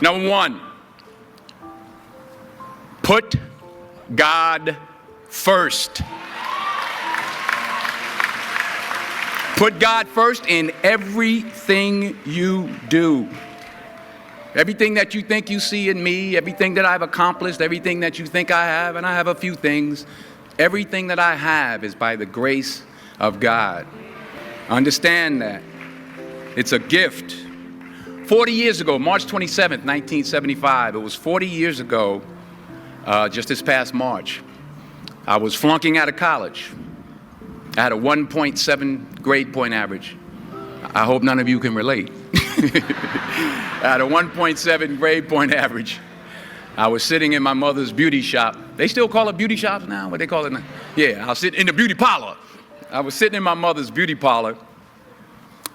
Number one, put God first. Put God first in everything you do. Everything that you think you see in me, everything that I've accomplished, everything that you think I have, and I have a few things, everything that I have is by the grace of God. Understand that. It's a gift. 40 years ago, March 27th, 1975, it was 40 years ago, just this past March, I was flunking out of college. I had a 1.7 grade point average. I hope none of you can relate. I had a 1.7 grade point average. I was sitting in my mother's beauty shop. They still call it beauty shops now? What they call it now? Yeah, I was sitting in the beauty parlor. I was sitting in my mother's beauty parlor,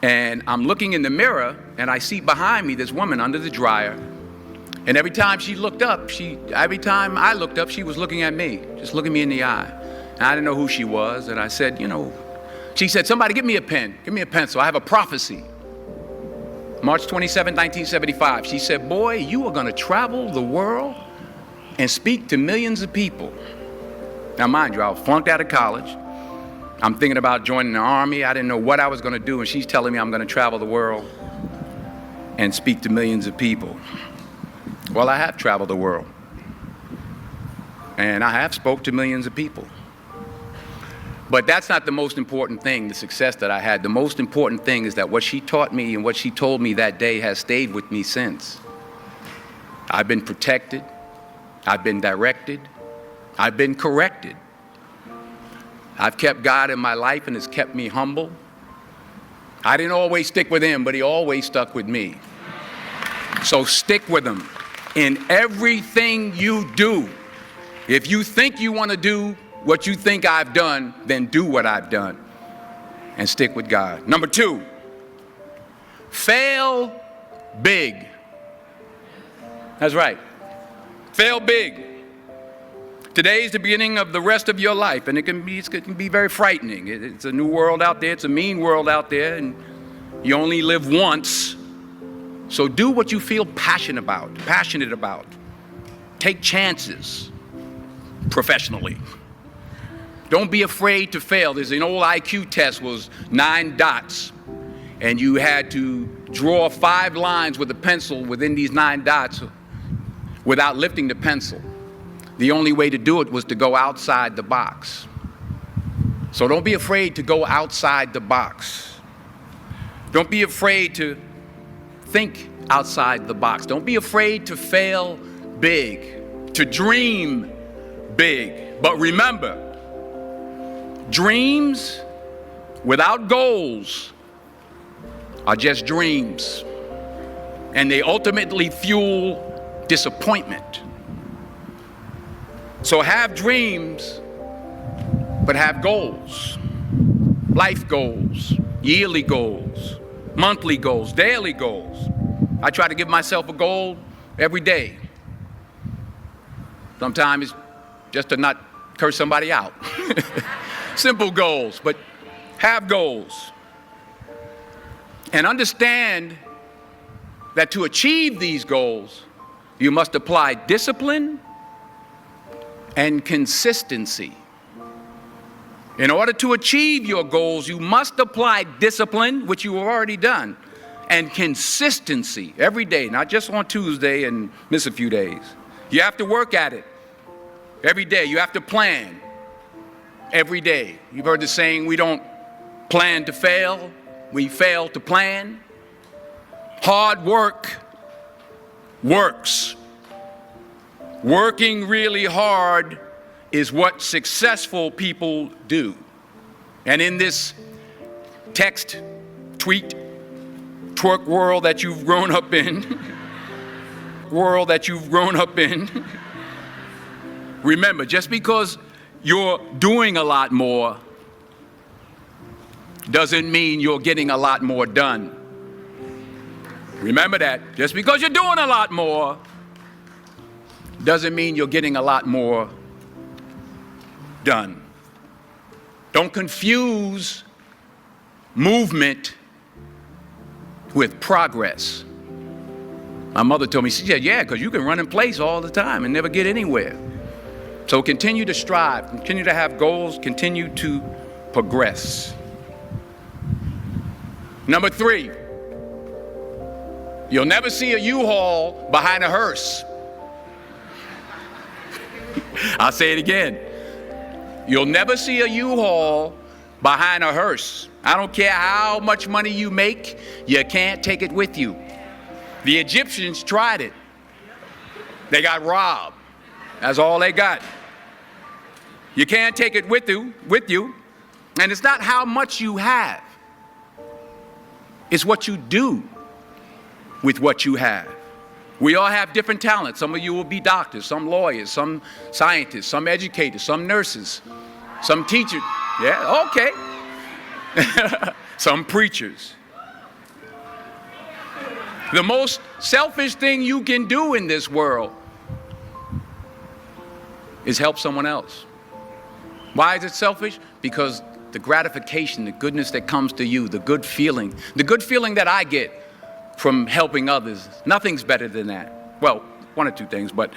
and I'm looking in the mirror, and I see behind me this woman under the dryer. And every time she looked up, every time I looked up, she was looking at me, just looking me in the eye. And I didn't know who she was, and I said, she said, somebody give me a pen, give me a pencil, I have a prophecy. March 27, 1975, she said, boy, you are gonna travel the world and speak to millions of people. Now mind you, I was flunked out of college. I'm thinking about joining the army. I didn't know what I was gonna do, and she's telling me I'm gonna travel the world and speak to millions of people. Well, I have traveled the world, and I have spoke to millions of people. But that's not the most important thing, the success that I had. The most important thing is that what she taught me and what she told me that day has stayed with me since. I've been protected, I've been directed, I've been corrected. I've kept God in my life and it's kept me humble. I didn't always stick with him, but he always stuck with me. So stick with him in everything you do. If you think you want to do what you think I've done, then do what I've done and stick with God. Number two, fail big. That's right. Fail big. Today is the beginning of the rest of your life, and it can be very frightening. It's a new world out there. It's a mean world out there, and you only live once. So do what you feel passionate about. Take chances professionally. Don't be afraid to fail. There's an old IQ test, was 9 dots, and you had to draw 5 lines with a pencil within these 9 dots without lifting the pencil. The only way to do it was to go outside the box. So don't be afraid to go outside the box. Don't be afraid to think outside the box. Don't be afraid to fail big, to dream big. But remember, dreams without goals are just dreams, and they ultimately fuel disappointment. So have dreams, but have goals. Life goals, yearly goals, monthly goals, daily goals. I try to give myself a goal every day. Sometimes it's just to not curse somebody out. Simple goals, but have goals. And understand that to achieve these goals, you must apply discipline and consistency. In order to achieve your goals, you must apply discipline, which you have already done, and consistency every day, not just on Tuesday and miss a few days. You have to work at it every day. You have to plan every day. You've heard the saying, we don't plan to fail, we fail to plan. Hard work works. Working really hard is what successful people do. And in this text, tweet, twerk world that you've grown up in, remember, just because you're doing a lot more doesn't mean you're getting a lot more done. Remember that. Just because you're doing a lot more doesn't mean you're getting a lot more done. Don't confuse movement with progress. My mother told me, she said, yeah, because you can run in place all the time and never get anywhere. So continue to strive, continue to have goals, continue to progress. Number 3, you'll never see a U-Haul behind a hearse. I'll say it again. You'll never see a U-Haul behind a hearse. I don't care how much money you make, you can't take it with you. The Egyptians tried it. They got robbed. That's all they got. You can't take it with you. And it's not how much you have. It's what you do with what you have. We all have different talents. Some of you will be doctors, some lawyers, some scientists, some educators, some nurses, some teachers. Yeah, okay. Some preachers. The most selfish thing you can do in this world is help someone else. Why is it selfish? Because the gratification, the goodness that comes to you, the good feeling that I get from helping others, nothing's better than that. Well, one or two things, but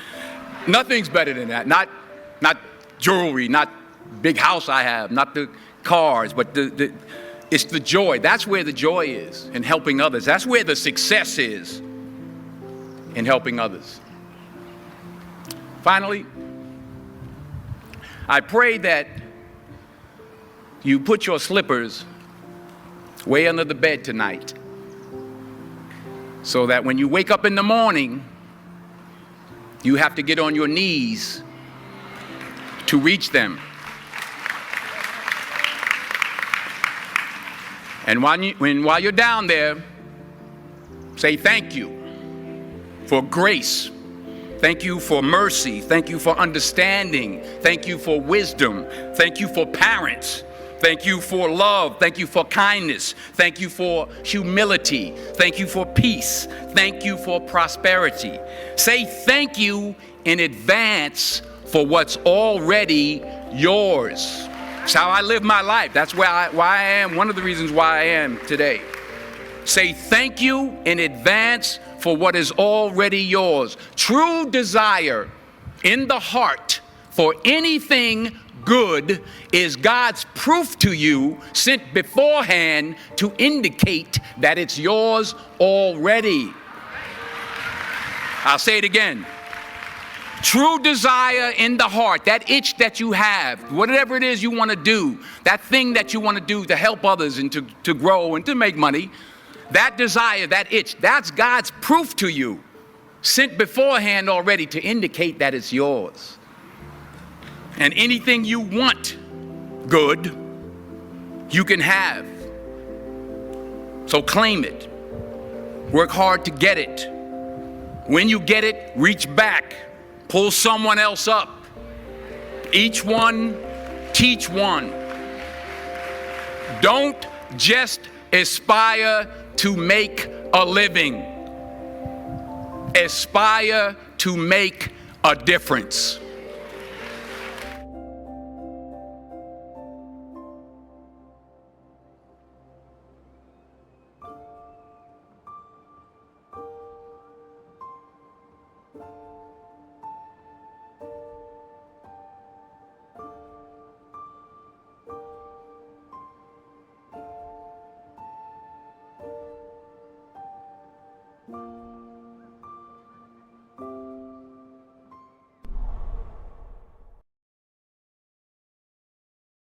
nothing's better than that. Not jewelry, not big house I have, not the cars, but it's the joy. That's where the joy is, in helping others. That's where the success is, in helping others. Finally, I pray that you put your slippers way under the bed tonight, so that when you wake up in the morning, you have to get on your knees to reach them. And while you're down there, say thank you for grace. Thank you for mercy. Thank you for understanding. Thank you for wisdom. Thank you for parents. Thank you for love. Thank you for kindness. Thank you for humility. Thank you for peace. Thank you for prosperity. Say thank you in advance for what's already yours. It's how I live my life. That's why I am, one of the reasons why I am today. Say thank you in advance for what is already yours. True desire in the heart for anything good is God's proof to you, sent beforehand to indicate that it's yours already. I'll say it again. True desire in the heart, that itch that you have, whatever it is you want to do, that thing that you want to do to help others and to grow and to make money, that desire, that itch, that's God's proof to you, sent beforehand already to indicate that it's yours. And anything you want good, you can have. So claim it. Work hard to get it. When you get it, reach back. Pull someone else up. Each one, teach one. Don't just aspire to make a living. Aspire to make a difference.